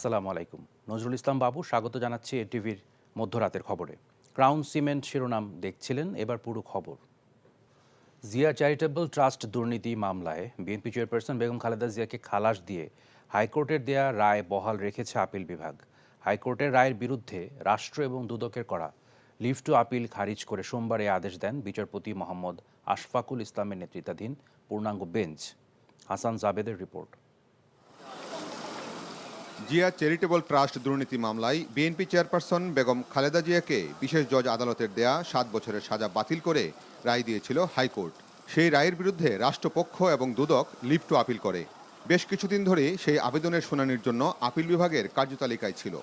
আসসালামু আলাইকুম। নজরুল ইসলাম বাবু স্বাগত জানাচ্ছি এটিভির মধ্যরাতের খবরে। ক্রাউন সিমেন্ট শিরোনাম দেখছিলেন, এবার পুরো খবর। জিয়া চ্যারিটেবল ট্রাস্ট দুর্নীতি মামলায় বিএনপি চেয়ারপারসন বেগম খালেদা জিয়াকে খালাস দিয়ে হাইকোর্টের দেয়া রায় বহাল রেখেছে আপিল বিভাগ। হাইকোর্টের রায়ের বিরুদ্ধে রাষ্ট্র এবং দুদকের করা লিভ টু আপিল খারিজ করে সোমবার এই আদেশ দেন বিচারপতি মোহাম্মদ আশফাকুল ইসলামের নেতৃত্বাধীন পূর্ণাঙ্গ বেঞ্চ। হাসান জাবেদের রিপোর্ট। জিয়া চ্যারিটেবল ট্রাস্ট দুর্নীতি মামলায় বিএনপি চেয়ারপারসন বেগম খালেদা জিয়াকে বিশেষ জজ আদালতের দেয়া 7 বছরের সাজা বাতিল করে রায় দিয়েছিল হাইকোর্ট। সেই রায়ের বিরুদ্ধে রাষ্ট্রপক্ষ এবং দুদক লিভ টু আপিল করে। বেশ কিছুদিন ধরে সেই আবেদনের শুনানির জন্য আপিল বিভাগের কার্যতালিকায় ছিল।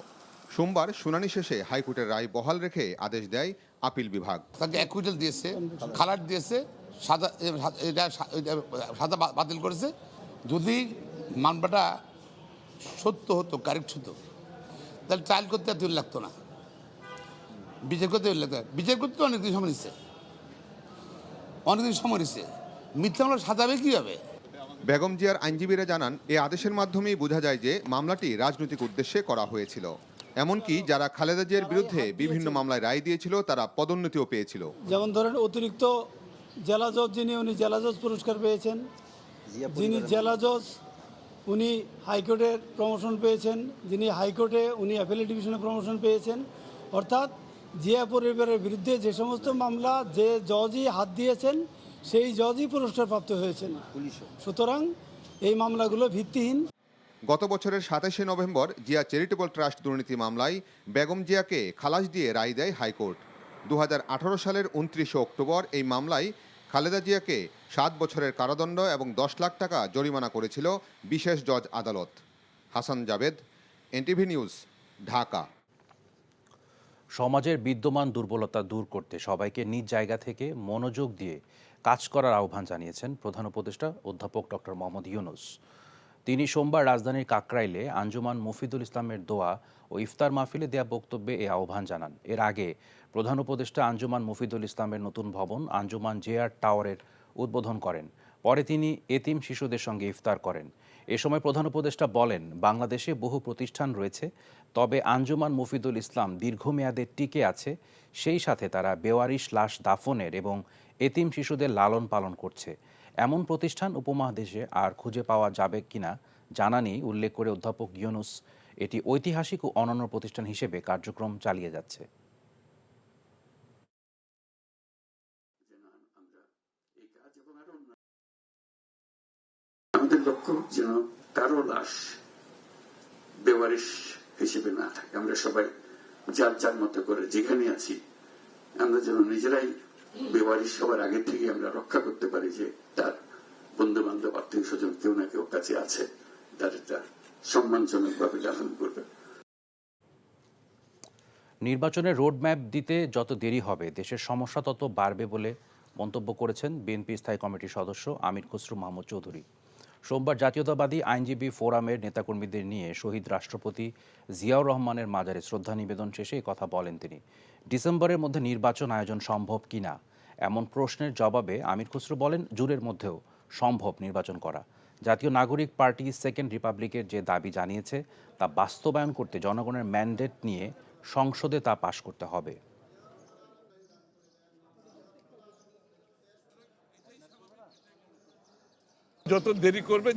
সোমবার শুনানি শেষে হাইকোর্টের রায় বহাল রেখে আদেশ দেয় আপিল বিভাগ। তাকে অ্যাকুইটাল দিয়েছে, খালাট দিয়েছে, সাদা বাতিল করেছে। যদি মামলাটা সত্য হতো, কারেক্ট হতো, তাহলে ট্রায়াল করতে এত লাগতো না, বিচার করতে লাগতো। বিচার করতে তো অনেকদিন সময় নিচ্ছে, মিথ্যা মামলা সাজাবে কীভাবে? বেগম জিয়ার আইনজীবীরা জানান, এই আদেশের মাধ্যমেই বোঝা যায় যে মামলাটি রাজনৈতিক উদ্দেশ্যে করা হয়েছিল। এমনকি যারা খালেদা জিয়ার বিরুদ্ধে বিভিন্ন মামলায় রায় দিয়েছিল তারা পদোন্নতিও পেয়েছিল। যেমন ধরেন অতিরিক্ত জেলা জজ উনি জেলা জজ পুরস্কার পেয়েছেন, যিনি জেলা জজ উনি হাইকোর্টের প্রমোশন পেয়েছেন, যিনি হাইকোর্টে উনি অ্যাপেলেট ডিভিশনে প্রমোশন পেয়েছেন। অর্থাৎ জিয়া পরিবারের বিরুদ্ধে যে সমস্ত মামলা যে জজই হাত দিয়েছেন সেই জজই পুরস্কারপ্রাপ্ত হয়েছেন। সুতরাং এই মামলাগুলো ভিত্তিহীন। গত বছরের 27শে নভেম্বর জিয়া চ্যারিটেবল ট্রাস্ট দুর্নীতি মামলায় বেগম জিয়াকে খালাস দিয়ে রায় দেয় হাইকোর্ট। 2018 সালের 29 অক্টোবর এই মামলায় খালেদা জিয়াকে 7 বছরের কারাদণ্ড এবং 10 লাখ টাকা জরিমানা করেছিল বিশেষ জজ আদালত। Hasan Javed, NTV news, Dhaka. সমাজের বিদ্যমান দুর্বলতা দূর করতে সবাইকে নিজ জায়গা থেকে মনোযোগ দিয়ে কাজ করার আহ্বান জানিয়েছেন প্রধান উপদেষ্টা অধ্যাপক ডক্টর মোহাম্মদ ইউনূস। তিনি সোমবার রাজধানীর কাকরাইলে আঞ্জুমান মফিদুল ইসলামের দোয়া ও ইফতার মাহফিলে দেয়া বক্তব্যে এই আহ্বান জানান। এর আগে প্রধান উপদেষ্টা আঞ্জুমান মফিদুল ইসলামের নতুন ভবন আঞ্জুমান জেআর টাওয়ারের উদ্বোধন করেন। পরে তিনি এতিম শিশুদের সঙ্গে ইফতার করেন। এ সময় প্রধান উপদেষ্টা বলেন, বাংলাদেশে বহু প্রতিষ্ঠান রয়েছে, তবে আঞ্জুমান মফিদুল ইসলাম দীর্ঘমেয়াদে টিকে আছে। সেই সাথে তারা বেওয়ারিশ লাশ দাফনের এবং এতিম শিশুদের লালন পালন করছে। এমন প্রতিষ্ঠান উপমহাদেশে আর খুঁজে পাওয়া যাবে কিনা জানা নেই উল্লেখ করে অধ্যাপক ইউনূস এটি ঐতিহাসিক ও অনন্য প্রতিষ্ঠান হিসেবে কার্যক্রম চালিয়ে যাচ্ছে। আমাদের লক্ষ্য যেন কারো লাশ বেওয়ারিশ হিসেবে না থাকে। আমরা সবাই যার যার মতো করে যেখানে আছি আমরা যেন নিজেরাই বেওয়ারিশ হওয়ার আগে থেকে আমরা রক্ষা করতে পারি, যে তার বন্ধু বান্ধব আত্মীয় স্বজন কেউ না কেউ কাছে আছে, তার এটা সম্মানজনক ভাবে দাফন করবে। নির্বাচনের রোডম্যাপ দিতে যত দেরি হবে দেশের সমস্যা তত বাড়বে বলে মন্তব্য করেছেন বিএনপি স্থায়ী কমিটির সদস্য আমির খসরু মাহমুদ চৌধুরী। সোমবার জাতীয়তাবাদী আইনজীবী ফোরামের নেতাকর্মীদের নিয়ে শহীদ রাষ্ট্রপতি জিয়াউর রহমানের মাজারে শ্রদ্ধা নিবেদন শেষে এই কথা বলেন তিনি। ডিসেম্বরের মধ্যে নির্বাচন আয়োজন সম্ভব কিনা এমন প্রশ্নের জবাবে আমির খসরু বলেন, জুনের মধ্যেও সম্ভব নির্বাচন করা। জাতীয় নাগরিক পার্টি সেকেন্ড রিপাবলিকের যে দাবি জানিয়েছে তা বাস্তবায়ন করতে জনগণের ম্যান্ডেট নিয়ে সংসদে তা পাশ করতে হবে। যত দেরি করবে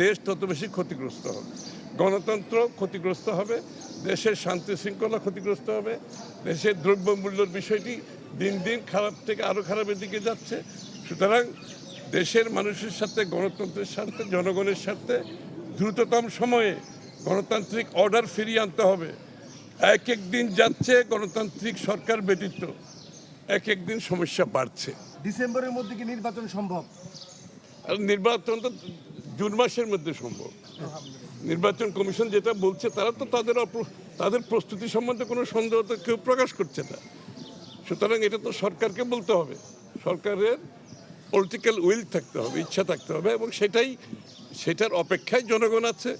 দেশ তত বেশি ক্ষতিগ্রস্ত হবে, গণতন্ত্র ক্ষতিগ্রস্ত হবে, দেশের শান্তি শৃঙ্খলা ক্ষতিগ্রস্ত হবে, দেশের দ্রব্যমূল্যের বিষয়টি দিন দিন খারাপ থেকে আরও খারাপের দিকে যাচ্ছে। সুতরাং দেশের মানুষের সাথে, গণতন্ত্রের সাথে, জনগণের সাথে দ্রুততম সময়ে গণতান্ত্রিক অর্ডার ফিরিয়ে আনতে হবে। এক এক দিন যাচ্ছে গণতান্ত্রিক সরকার ব্যতীত, এক এক দিন সমস্যা বাড়ছে। ডিসেম্বরের মধ্যে কি নির্বাচন সম্ভব? আর নির্বাচন তো জুন মাসের মধ্যে সম্ভব। নির্বাচন কমিশন যেটা বলছে, তারা তো তাদের প্রস্তুতি সম্বন্ধে কোনো সন্দেহ তো কেউ প্রকাশ করছে না। সুতরাং এটা তো সরকারকে বলতে হবে, সরকারের পলিটিক্যাল উইল থাকতে হবে, ইচ্ছা থাকতে হবে, এবং সেটার অপেক্ষায় জনগণ আছে।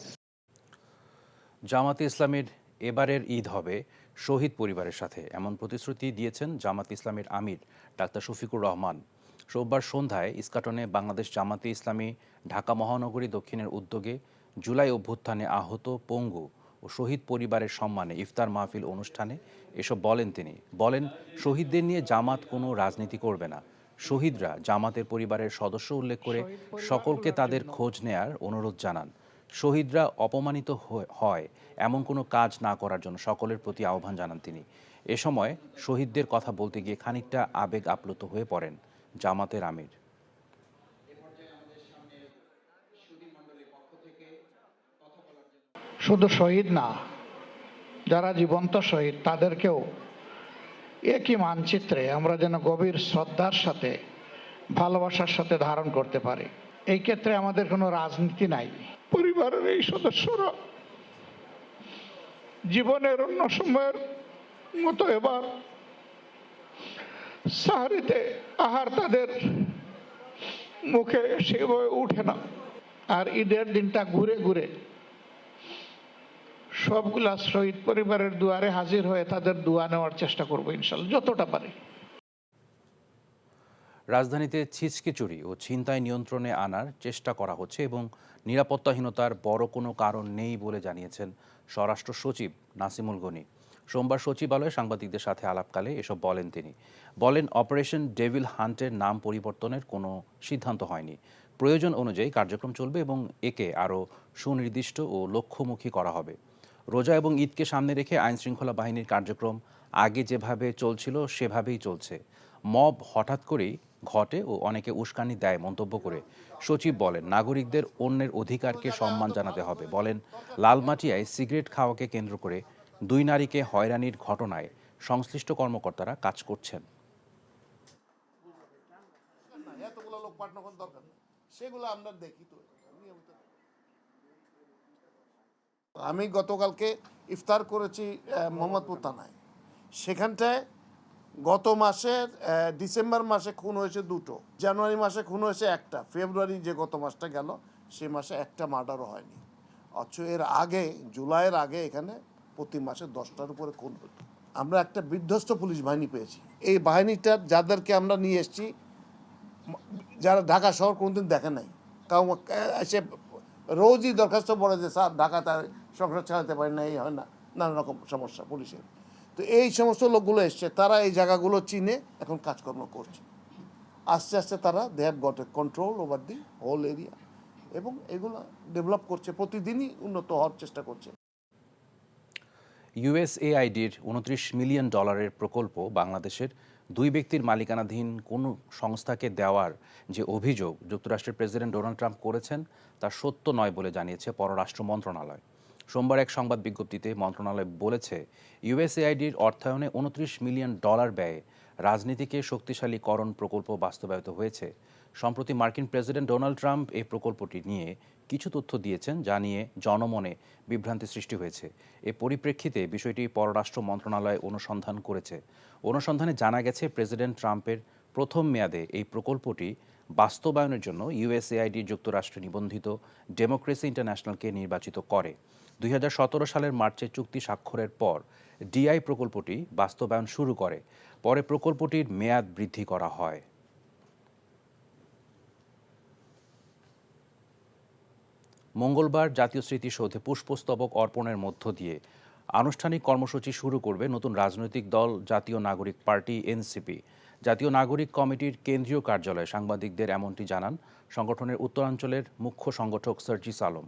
জামাতে ইসলামের এবারের ঈদ হবে শহীদ পরিবারের সাথে, এমন প্রতিশ্রুতি দিয়েছেন জামাতে ইসলামের আমির ডাক্তার শফিকুর রহমান। সোমবার সন্ধ্যায় ইস্কাটনে বাংলাদেশ জামাতে ইসলামী ঢাকা মহানগরী দক্ষিণের উদ্যোগে জুলাই অভ্যুত্থানে আহত, পঙ্গু ও শহীদ পরিবারের সম্মানে ইফতার মাহফিল অনুষ্ঠানে এসব বলেন তিনি। বলেন, শহীদদের নিয়ে জামাত কোনো রাজনীতি করবে না। শহীদরা জামাতের পরিবারের সদস্য উল্লেখ করে সকলকে তাদের খোঁজ নেয়ার অনুরোধ জানান। শহীদরা অপমানিত হয় এমন কোনো কাজ না করার জন্য সকলের প্রতি আহ্বান জানান তিনি। এ সময় শহীদদের কথা বলতে গিয়ে খানিকটা আবেগ আপ্লুত হয়ে পড়েন জামাতের আমির। শুধু শহীদ না, যারা জীবন্ত শহীদ তাদেরকেও একই মানচিত্রে আমরা যেন গভীর শ্রদ্ধার সাথে, ভালোবাসার সাথে ধারণ করতে পারি। এই ক্ষেত্রে আমাদের কোনো রাজনীতি নাই। পরিবারের এই সদস্যরা জীবনের অন্য সময়ের মতো এবার সাহারিতে আহার তাদের মুখে সেভাবে উঠে না। আর ঈদের দিনটা ঘুরে ঘুরে সবগুলা শহীদ পরিবারের দুয়ারে হাজির হয়ে তাদের দোয়া নেওয়ার চেষ্টা করবো ইনশাল্লাহ, যতটা পারি। রাজধানীতে ছিচকে চুরি ও ছিনতাই নিয়ন্ত্রণে আনার চেষ্টা করা হচ্ছে এবং নিরাপত্তাহীনতার বড় কোনো কারণ নেই বলে জানিয়েছেন স্বরাষ্ট্র সচিব নাসিমুল গনি। সোমবার সচিবালয়ে সাংবাদিকদের সাথে আলাপকালে এসব বলেন তিনি। বলেন, অপারেশন ডেভিল হান্টের নাম পরিবর্তনের কোনো সিদ্ধান্ত হয়নি। প্রয়োজন অনুযায়ী কার্যক্রম চলবে এবং একে আরও সুনির্দিষ্ট ও লক্ষ্যমুখী করা হবে। রোজা এবং ঈদকে সামনে রেখে আইনশৃঙ্খলা বাহিনীর কার্যক্রম আগে যেভাবে চলছিল সেভাবেই চলছে। মব হঠাৎ করেই ঘটে ও অনেকে উস্কানি দেয় মন্তব্য করে সচিব বলেন, নাগরিকদের অন্যের অধিকারকে সম্মান জানাতে হবে। বলেন, লালমাটিয়ায় সিগারেট খাওয়াকে কেন্দ্র করে 2 নারীকে হয়রানির ঘটনায় সংশ্লিষ্ট কর্মকর্তারা কাজ করছেন। এতগুলো লোক পাঠানোর দরকার নেই, সেগুলো আমরা দেখি তো। আমি গতকালকে ইফতার করেছি মোহাম্মদপুর থানায়। সেখানটায় গত মাসের ডিসেম্বর মাসে খুন হয়েছে 2টো, জানুয়ারি মাসে খুন হয়েছে 1টা, ফেব্রুয়ারি যে গত মাসটা গেল সে মাসে 1টা মার্ডারও হয়নি। অথচ এর আগে জুলাইয়ের আগে এখানে প্রতি মাসে 10টার উপরে খুন হতো। আমরা একটা বিধ্বস্ত পুলিশ বাহিনী পেয়েছি। এই বাহিনীটার যাদেরকে আমরা নিয়ে এসেছি, যারা ঢাকা শহর কোনোদিন দেখে নাই, কারণ সে রোজই দরখাস্ত পড়ে যে স্যার ঢাকা তার সংসার চালাতে পারে না, এই হয় না, নানা রকম সমস্যা পুলিশের। তো এই সমস্ত লোকগুলো এসছে, তারা এই জায়গাগুলো চিনে এখন কাজকর্ম করছে। আস্তে আস্তে তারা they have got a control over the whole area এবং এগুলো ডেভেলপ করছে, প্রতিদিনই উন্নত হওয়ার চেষ্টা করছে। ইউএসএআইডির $29 মিলিয়ন প্রকল্প বাংলাদেশের 2 ব্যক্তির মালিকানাধীন কোনো সংস্থাকে দেওয়ার যে অভিযোগ যুক্তরাষ্ট্রের প্রেসিডেন্ট ডোনাল্ড ট্রাম্প করেছেন তা সত্য নয় বলে জানিয়েছে পররাষ্ট্র মন্ত্রণালয়। সোমবার এক সংবাদ বিজ্ঞপ্তিতে মন্ত্রণালয় বলেছে, ইউএসএআইডির অর্থায়নে $29 মিলিয়ন ব্যয়ে রাজনীতিকে শক্তিশালীকরণ প্রকল্প বাস্তবায়িত হয়েছে। সম্প্রতি মার্কিন প্রেসিডেন্ট ডোনাল্ড ট্রাম্প এই প্রকল্পটি নিয়ে কিছু তথ্য দিয়েছেন, যা নিয়ে জনমনে বিভ্রান্তি সৃষ্টি হয়েছে। এ পরিপ্রেক্ষিতে বিষয়টি পররাষ্ট্র মন্ত্রণালয় অনুসন্ধান করেছে। অনুসন্ধানে জানা গেছে, প্রেসিডেন্ট ট্রাম্পের প্রথম মেয়াদে এই প্রকল্পটি বাস্তবায়নের জন্য ইউএসএআইডি যুক্তরাষ্ট্রে নিবন্ধিত ডেমোক্রেসি ইন্টারন্যাশনালকে নির্বাচিত করে। 2017 সালের মার্চে চুক্তি স্বাক্ষরের পর ডিআই প্রকল্পটি বাস্তবায়ন শুরু করে। পরে প্রকল্পটির মেয়াদ বৃদ্ধি করা হয়। মঙ্গলবার জাতীয় স্মৃতিসৌধে পুষ্পস্তবক অর্পণের মধ্য দিয়ে আনুষ্ঠানিক কর্মসূচি শুরু করবে নতুন রাজনৈতিক দল জাতীয় নাগরিক পার্টি এনসিপি। জাতীয় নাগরিক কমিটির কেন্দ্রীয় কার্যালয়ে সাংবাদিকদের এমনটি জানান সংগঠনের উত্তরাঞ্চলের মুখ্য সংগঠক সার্জিস আলম।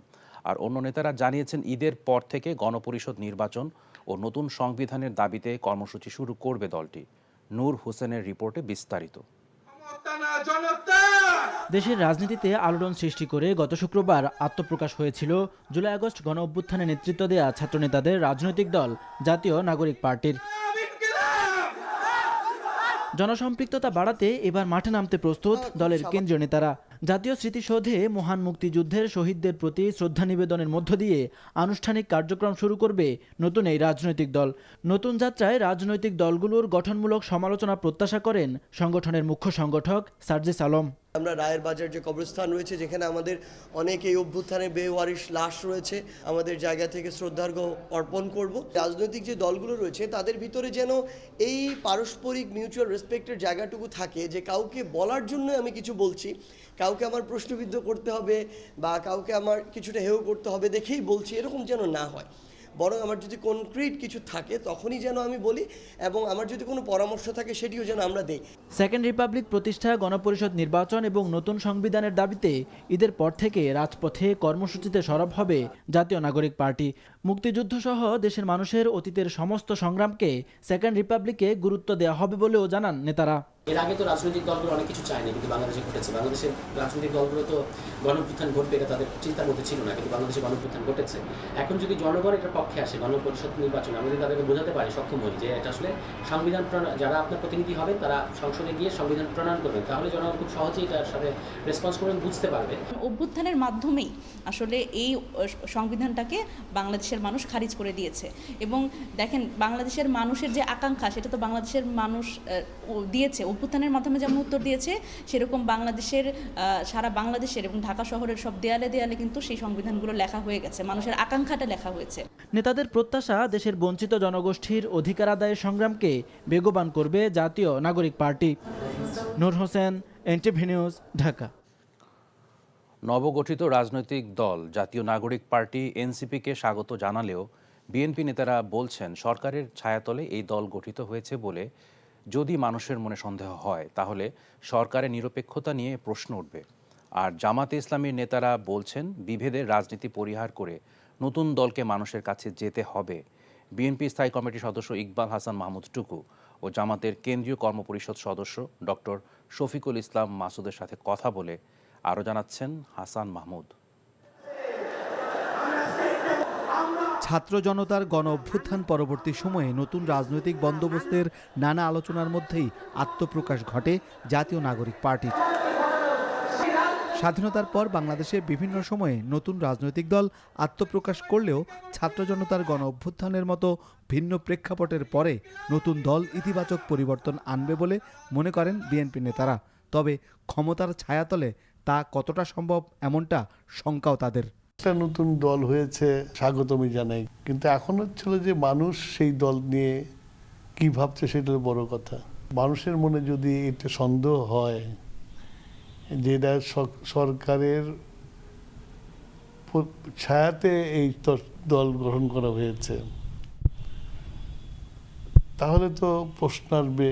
আর অন্য নেতারা জানিয়েছেন, ঈদের পর থেকে গণপরিষদ নির্বাচন ও নতুন সংবিধানের দাবিতে কর্মসূচি শুরু করবে দলটি। নূর হোসেনের রিপোর্টে বিস্তারিত। দেশের রাজনীতিতে আলোড়ন সৃষ্টি করে গত শুক্রবার আত্মপ্রকাশ হয়েছিল জুলাই আগস্ট গণ অভ্যুত্থানে নেতৃত্ব দেয়া ছাত্রনেতাদের রাজনৈতিক দল জাতীয় নাগরিক পার্টির। জনসম্পৃক্ততা বাড়াতে এবার মাঠে নামতে প্রস্তুত দলের কেন্দ্রীয় নেতারা। জাতীয় স্মৃতিসৌধে মহান মুক্তিযুদ্ধের শহীদদের প্রতি শ্রদ্ধা নিবেদনের মধ্য দিয়ে আনুষ্ঠানিক কার্যক্রম শুরু করবে নতুন এই রাজনৈতিক দল। নতুন যাত্রায় রাজনৈতিক দলগুলোর গঠনমূলক সমালোচনা প্রত্যাশা করেন সংগঠনের মুখ্য সংগঠক সার্জিস আলম। আমরা রায়ের বাজার যে কবরস্থান রয়েছে, যেখানে আমাদের অনেক এই অভ্যুত্থানে বেওয়ারিশ লাশ রয়েছে, আমাদের জায়গা থেকে শ্রদ্ধার্ঘ অর্পণ করব। রাজনৈতিক যে দলগুলো রয়েছে তাদের ভিতরে যেন এই পারস্পরিক মিউচুয়াল রেসপেক্টের জায়গাটুকু থাকে, যে কাউকে বলার জন্য আমি কিছু বলছি, কাউকে আমার প্রশ্নবিদ্ধ করতে হবে বা কাউকে আমার কিছুটা হেয় করতে হবে দেখেই বলছি, এরকম যেন না হয়। বরং আমার যদি কনক্রিট কিছু থাকে তখনই যেন আমি বলি, এবং আমার যদি কোনো পরামর্শ থাকে সেটিও যেন আমরা দেই। সেকেন্ড রিপাবলিক প্রতিষ্ঠা, গণপরিষদ নির্বাচন এবং নতুন সংবিধানের দাবিতে ঈদের পর থেকে রাজপথে কর্মসূচিতে সরব হবে জাতীয় নাগরিক পার্টি। মুক্তিযুদ্ধ সহ দেশের মানুষের অতীতের সমস্ত সংগ্রামকে সেকেন্ড রিপাবলিকে গুরুত্ব দেওয়া হবে বলেও জানান নেতারা। এর আগে তো রাজনৈতিক দলগুলো অনেক কিছু চায়নি, কিন্তু বাংলাদেশে ঘটেছে। বাংলাদেশের রাজনৈতিক দলগুলো তো গণঅভ্যুত্থান ঘটবে এটা তাদের চিন্তার মধ্যে ছিল না, কিন্তু বাংলাদেশে গণঅভ্যুত্থান ঘটেছে। এখন যদি জনগণ এটার পক্ষে আসে, গণপরিষদ নির্বাচন, আমরা যদি তাদেরকে বোঝাতে পারি, সক্ষম হই যে এটা আসলে সংবিধান যারা আপনার প্রতিনিধি হবেন তারা সংসদে গিয়ে সংবিধান প্রণয়ন করবেন, তাহলে জনগণ খুব সহজেই এটার সাথে রেসপন্স করবেন, বুঝতে পারবে। অভ্যুত্থানের মাধ্যমেই আসলে এই সংবিধানটাকে বাংলাদেশের মানুষ খারিজ করে দিয়েছে। এবং দেখেন, বাংলাদেশের মানুষের যে আকাঙ্ক্ষা, সেটা তো বাংলাদেশের মানুষ দিয়েছে। অভ্যুত্থানের মাধ্যমে যেমন উত্তর দিয়েছে, সেরকম বাংলাদেশের সারা বাংলাদেশের এবং ঢাকা শহরের সব দেয়ালে দেয়ালে কিন্তু সেই সংবিধানগুলো লেখা হয়ে গেছে, মানুষের আকাঙ্ক্ষাটা লেখা হয়েছে। নেতাদের প্রত্যাশা, দেশের বঞ্চিত জনগোষ্ঠীর অধিকার আদায়ের সংগ্রামকে বেগবান করবে জাতীয় নাগরিক পার্টি। নূর হোসেন, এনটিভি নিউজ, ঢাকা। নবগঠিত রাজনৈতিক দল জাতীয় নাগরিক পার্টি এনসিপিকে স্বাগত জানালেও বিএনপি নেতারা বলছেন সরকারের ছায়াতলে এই দল গঠিত হয়েছে বলে যদি মানুষের মনে সন্দেহ হয় তাহলে সরকারের নিরপেক্ষতা নিয়ে প্রশ্ন উঠবে। আর জামাতে ইসলামীর নেতারা বলছেন বিভেদের রাজনীতি পরিহার করে নতুন দলকে মানুষের কাছে যেতে হবে। বিএনপি স্থায়ী কমিটির সদস্য ইকবাল হাসান মাহমুদ টুকু ও জামাতের কেন্দ্রীয় কর্মপরিষদ সদস্য ডক্টর শফিকুল ইসলাম মাসুদের সাথে কথা বলে আরও জানাচ্ছেন হাসান মাহমুদ। ছাত্র জনতার গণ অভ্যুত্থান পরবর্তী সময়ে নতুন রাজনৈতিক বন্দোবস্তের নানা আলোচনার মধ্যেই আত্মপ্রকাশ ঘটে জাতীয় নাগরিক পার্টির। স্বাধীনতার পর বাংলাদেশে বিভিন্ন সময়ে নতুন রাজনৈতিক দল আত্মপ্রকাশ করলেও ছাত্র জনতার গণ অভ্যুত্থানের মতো ভিন্ন প্রেক্ষাপটের পরে নতুন দল ইতিবাচক পরিবর্তন আনবে বলে মনে করেন বিএনপি নেতারা। তবে ক্ষমতার ছায়াতলে তা কতটা সম্ভব এমনটা শঙ্কাও তাদের। একটা নতুন দল হয়েছে, স্বাগতমই জানাই, কিন্তু এখন হচ্ছিল যে মানুষ সেই দল নিয়ে কি ভাবছে সেটা বড় কথা। মানুষের মনে যদি এটা সন্দেহ হয় যে এটা সরকারের ছায়াতে এই দল গঠন করা হয়েছে, তাহলে তো প্রশ্ন আসবে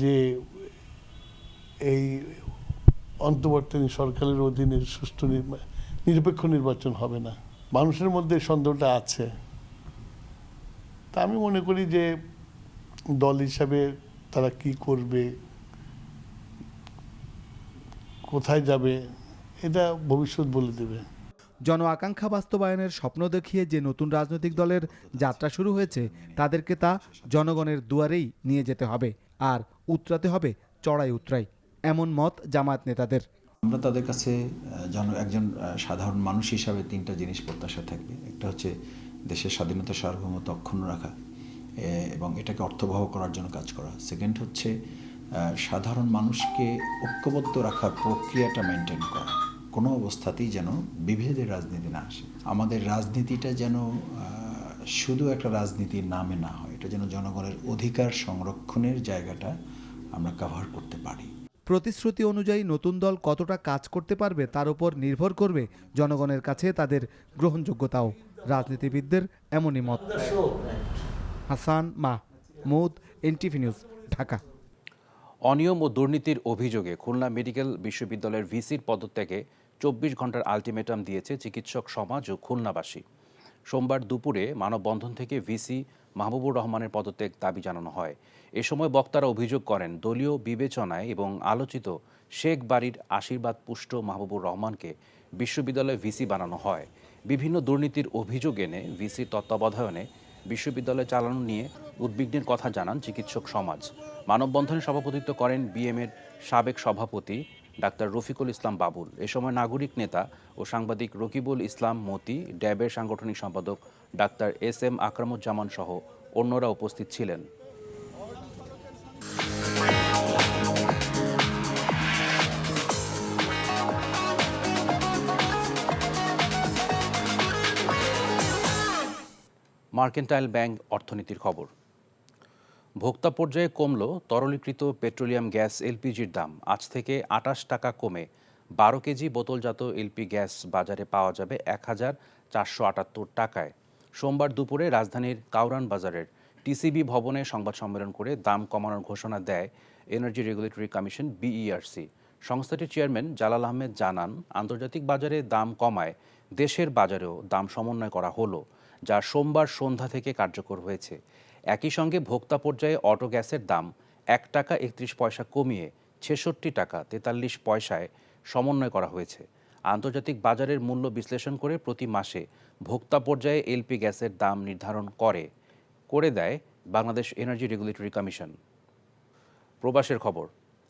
যে এই অন্তর্বর্তীকালীন সরকারের অধীনে সুষ্ঠু নিরপেক্ষ নির্বাচন হবে না। মানুষের মধ্যে সন্দেহটা আছে। তা আমি মনে করি যে দল হিসাবে তারা কি করবে, কোথায় যাবে, এটা ভবিষ্যৎ বলে দেবে। জন আকাঙ্ক্ষা বাস্তবায়নের স্বপ্ন দেখিয়ে যে নতুন রাজনৈতিক দলের যাত্রা শুরু হয়েছে, তাদেরকে তা জনগণের দুয়ারেই নিয়ে যেতে হবে, আর উতরাতে হবে চড়াই উতরাই, এমন মত জামায়াত নেতাদের। আমরা তাদের কাছে একজন সাধারণ মানুষ হিসাবে তিনটা জিনিস প্রত্যাশা থাকবে। একটা হচ্ছে দেশের স্বাধীনতা সার্বভৌমত্ব অক্ষুণ্ণ রাখা এবং এটাকে অর্থবহ করার জন্য কাজ করা। সেকেন্ড হচ্ছে সাধারণ মানুষকে ঐক্যবদ্ধ রাখার প্রক্রিয়াটা মেনটেন করা, কোনো অবস্থাতেই যেন বিভেদের রাজনীতি না আসে। আমাদের রাজনীতিটা যেন শুধু একটা রাজনীতির নামে না হয়, এটা যেন জনগণের অধিকার সংরক্ষণের জায়গাটা আমরা কভার করতে পারি। প্রতিশ্রুতি অনুযায়ী নতুন দল কতটা কাজ করতে পারবে তার উপর নির্ভর করবে জনগণের কাছে তাদের গ্রহণযোগ্যতাও। রাজনীতিবিদদের এমনই মত। Hasan Mahmud, NTV news, Dhaka. অনিয়ম ও দুর্নীতির অভিযোগে খুলনা মেডিকেল বিশ্ববিদ্যালয়ের ভিসির পদত্যাগে 24 ঘন্টার আলটিমেটাম দিয়েছে চিকিৎসক সমাজ ও খুলনাবাসী। সোমবার দুপুরে মানববন্ধন থেকে ভিসি মাহবুবুর রহমানের পদত্যাগ দাবি জানানো হয়। এ সময় বক্তারা অভিযোগ করেন দলীয় বিবেচনায় এবং আলোচিত শেখ বাড়ির আশীর্বাদ পুষ্ট মাহবুবুর রহমানকে বিশ্ববিদ্যালয়ে ভিসি বানানো হয়। বিভিন্ন দুর্নীতির অভিযোগ এনে ভিসির তত্ত্বাবধানে বিশ্ববিদ্যালয় চালানো নিয়ে উদ্বিগ্নের কথা জানান চিকিৎসক সমাজ। মানববন্ধনে সভাপতিত্ব করেন বিএমের সাবেক সভাপতি ডাক্তার রফিকুল ইসলাম বাবুল। এ সময় নাগরিক নেতা ও সাংবাদিক রকিবুল ইসলাম মতি, ড্যাবের সাংগঠনিক সম্পাদক ডাক্তার SM আকরামুজ্জামান সহ অন্যরা উপস্থিত ছিলেন। মার্কেন্টাইল ব্যাংক অর্থনীতির খবর। ভোক্তা পর্যায়ে কমল তরলীকৃত পেট্রোলিয়াম গ্যাস এলপিজির দাম। আজ থেকে 28 টাকা কমে 12 কেজি বোতলজাত এলপি গ্যাস বাজারে পাওয়া যাবে 1478 টাকায়। সোমবার দুপুরে রাজধানীর কাউরান বাজারের টিসিবি ভবনে সংবাদ সম্মেলন করে দাম কমানোর ঘোষণা দেয় এনার্জি রেগুলেটরি কমিশন বিইআরসি। সংস্থাটির চেয়ারম্যান জালাল আহমেদ জানান, আন্তর্জাতিক বাজারে দাম কমায় দেশের বাজারেও দাম সমন্বয় করা হলো, যা সোমবার সন্ধ্যা থেকে কার্যকর হয়েছে। একই সঙ্গে ভোক্তা পর্যায়ে অটো গ্যাসের দাম 1 টাকা 31 পয়সা কমিয়ে 66 টাকা 43 পয়সায় সমন্বয় করা হয়েছে। আন্তর্জাতিক বাজারের মূল্য বিশ্লেষণ করে প্রতি মাসে ভোক্তা পর্যায়ে এলপি গ্যাসের দাম নির্ধারণ করে দেয় বাংলাদেশ এনার্জি রেগুলেটরি কমিশন। প্রবাসের খবর।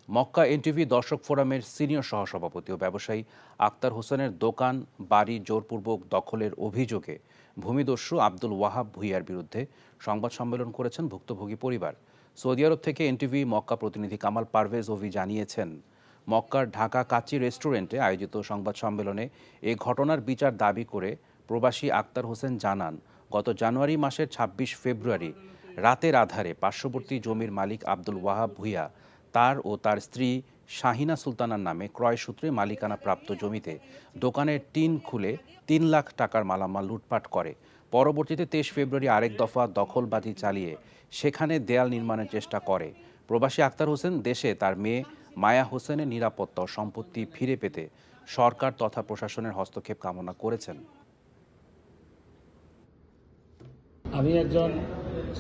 মক্কা এনটিভি দর্শক ফোরামের সিনিয়র সহসভাপতি ও ব্যবসায়ী আক্তার হোসেনের দোকান বাড়ি জোরপূর্বক দখলের অভিযোগে ভূমিদস্যু আব্দুল ওয়াহাব ভুইয়ার বিরুদ্ধে সংবাদ সম্মেলন করেছেন ভুক্তভোগী পরিবার। সৌদি আরব থেকে এনটিভি মক্কা প্রতিনিধি কামাল পারভেজ ওভি জানিয়েছেন, মক্কার ঢাকা কাচি রেস্টুরেন্টে আয়োজিত সংবাদ সম্মেলনে এ ঘটনার বিচার দাবি করে প্রবাসী আক্তার হোসেন জানান, গত জানুয়ারি মাসের ২৬ ফেব্রুয়ারি রাতের আধারে পার্শ্ববর্তী জমির মালিক আব্দুল ওয়াহাব ভুইয়া তার ও তার স্ত্রী শাহিনা সুলতানার নামে ক্রয়সূত্রে মালিকানা প্রাপ্ত জমিতে দোকানের টিন খুলে ৩ লাখ টাকার মালামাল লুটপাট করে। পরবর্তীতে ২৩ ফেব্রুয়ারি আরেক দফা দখলবাজি চালিয়ে সেখানে দেয়াল নির্মাণের চেষ্টা করে। প্রবাসী আক্তার হোসেন দেশে তার মেয়ে মায়া হোসেনের নিরাপত্তা ও সম্পত্তি ফিরে পেতে সরকার তথা প্রশাসনের হস্তক্ষেপ কামনা করেছেন। আমি একজন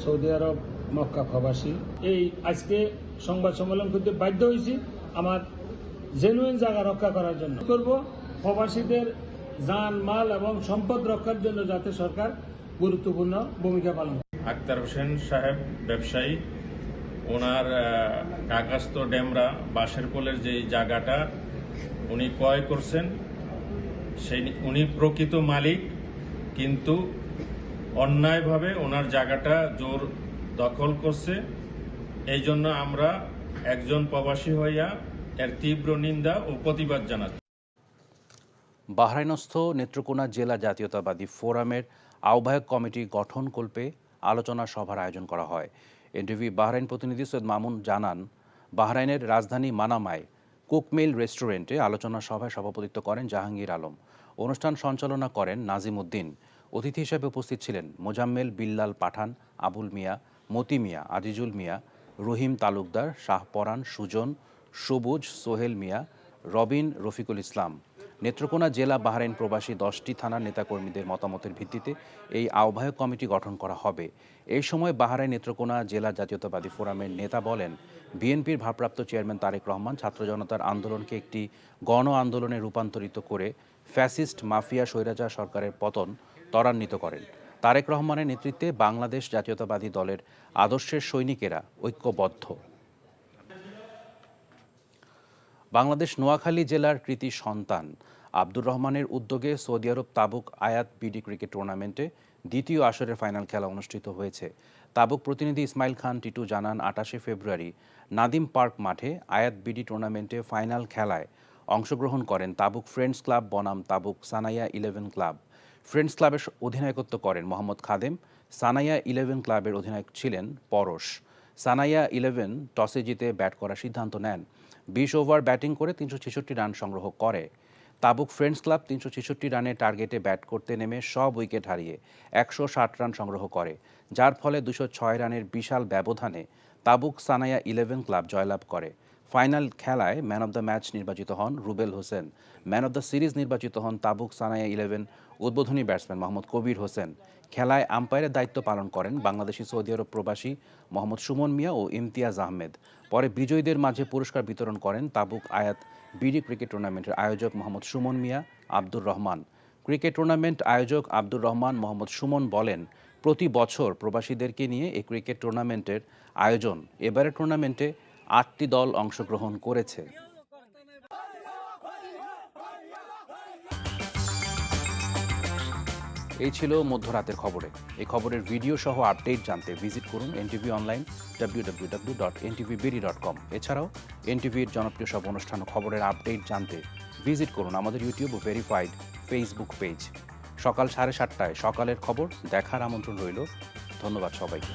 সৌদি আরব মক্কা প্রবাসী। এই আজকে সংবাদ সম্মেলন করতে বাধ্য হয়েছি আমার জেনুইন জায়গা রক্ষা করার জন্য। করব প্রবাসীদের জান মাল এবং সম্পদ রক্ষার জন্য যাতে সরকার গুরুত্বপূর্ণ ভূমিকা পালন করে। আক্তার হোসেন সাহেব ব্যবসায়ী, ওনার ঢাকাস্থ ডেমরা বাঁশের পোলের যে জায়গাটা উনি ক্রয় করছেন, উনি প্রকৃত মালিক, কিন্তু অন্যায়ভাবে ওনার জায়গাটা জোর দখল করছে। এই জন্য আমরা একজন প্রবাসী হইয়া এর তীব্র নিন্দা ও প্রতিবাদ জানাচ্ছি। বাহরাইনস্থ নেত্রকোনা জেলা জাতীয়তাবাদী ফোরামের আহ্বায়ক কমিটি গঠনকল্পে আলোচনা সভার আয়োজন করা হয়। এনটিভি বাহরাইন প্রতিনিধি সৈয়দ মামুন জানান, বাহরাইনের রাজধানী মানামায় কুকমিল রেস্টুরেন্টে আলোচনা সভায় সভাপতিত্ব করেন জাহাঙ্গীর আলম। অনুষ্ঠান সঞ্চালনা করেন নাজিম উদ্দিন। অতিথি হিসেবে উপস্থিত ছিলেন মোজাম্মেল বিল্লাল পাঠান, আবুল মিয়া, মতি মিয়া, আজিজুল মিয়া, রহিম তালুকদার, শাহপরান, সুজন, সবুজ, সোহেল মিয়া, রবিন, রফিকুল ইসলাম। নেত্রকোনা জেলা বাহরাইন প্রবাসী 10টি থানার নেতাকর্মীদের মতামতের ভিত্তিতে এই আহ্বায়ক কমিটি গঠন করা হবে। এই সময় বাহরাইন নেত্রকোনা জেলা জাতীয়তাবাদী ফোরামের নেতা বলেন, বিএনপির ভারপ্রাপ্ত চেয়ারম্যান তারেক রহমান ছাত্র জনতার আন্দোলনকে একটি গণ আন্দোলনে রূপান্তরিত করে ফ্যাসিস্ট মাফিয়া স্বৈরাচার সরকারের পতন ত্বরান্বিত করেন। তারেক রহমানের নেতৃত্বে বাংলাদেশ জাতীয়তাবাদী দলের আদর্শের সৈনিকেরা ঐক্যবদ্ধ। বাংলাদেশ নোয়াখালী জেলার কৃতি সন্তান আব্দুর রহমানের উদ্যোগে সৌদি আরব তাবুক আয়াত বিডি ক্রিকেট টুর্নামেন্টে দ্বিতীয় আসরের ফাইনাল খেলা অনুষ্ঠিত হয়েছে। তাবুক প্রতিনিধি ইসমাইল খান টিটু জানান, 28 ফেব্রুয়ারি নাদিম পার্ক মাঠে আয়াত বিডি টুর্নামেন্টে ফাইনাল খেলায় অংশগ্রহণ করেন তাবুক ফ্রেন্ডস ক্লাব বনাম তাবুক সানাইয়া 11 ক্লাব। ফ্রেন্ডস ক্লাবের অধিনায়কত্ব করেন মোহাম্মদ খাদেম। সানাইয়া 11 ক্লাবের অধিনায়ক ছিলেন পরশ। সানাইয়া 11 টসে জিতে ব্যাট করার সিদ্ধান্ত নেন। 20 ওভার ব্যাটিং করে 366 রান সংগ্রহ করে। তাবুক ফ্রেন্ডস ক্লাব 366 রানের টার্গেটে ব্যাট করতে নেমে সব উইকেট হারিয়ে 160 রান সংগ্রহ করে, যার ফলে 206 রানের বিশাল ব্যবধানে তাবুক সানাইয়া 11 ক্লাব জয়লাভ করে। ফাইনাল খেলায় ম্যান অব দ্য ম্যাচ নির্বাচিত হন Rubel Hossain. Man of the series নির্বাচিত হন তাবুক সানাইয়া 11 উদ্বোধনী ব্যাটসম্যান মোহাম্মদ কবির হোসেন। খেলায় আম্পায়ারের দায়িত্ব পালন করেন বাংলাদেশি সৌদি আরব প্রবাসী মোহাম্মদ সুমন মিয়া ও ইমতিয়াজ আহমেদ। পরে বিজয়ীদের মাঝে পুরস্কার বিতরণ করেন তাবুক আয়াত বিডি ক্রিকেট টুর্নামেন্টের আয়োজক মোহাম্মদ সুমন মিয়া, আব্দুর রহমান। ক্রিকেট টুর্নামেন্ট আয়োজক আব্দুর রহমান মোহাম্মদ সুমন বলেন, প্রতি বছর প্রবাসীদেরকে নিয়ে এই ক্রিকেট টুর্নামেন্টের আয়োজন। এবারের টুর্নামেন্টে 8টি দল অংশগ্রহণ করেছে। এই ছিল মধ্যরাতের খবরে। এই খবরের ভিডিও সহ আপডেট জানতে ভিজিট করুন এনটিভি অনলাইন www.ntvbd.com। এছাড়াও এনটিভির জনপ্রিয় সব অনুষ্ঠান ও খবরের আপডেট জানতে ভিজিট করুন আমাদের ইউটিউব ও ভেরিফাইড ফেসবুক পেজ। সকাল 7:30টায় সকালের খবর দেখার আমন্ত্রণ রইল। ধন্যবাদ সবাইকে।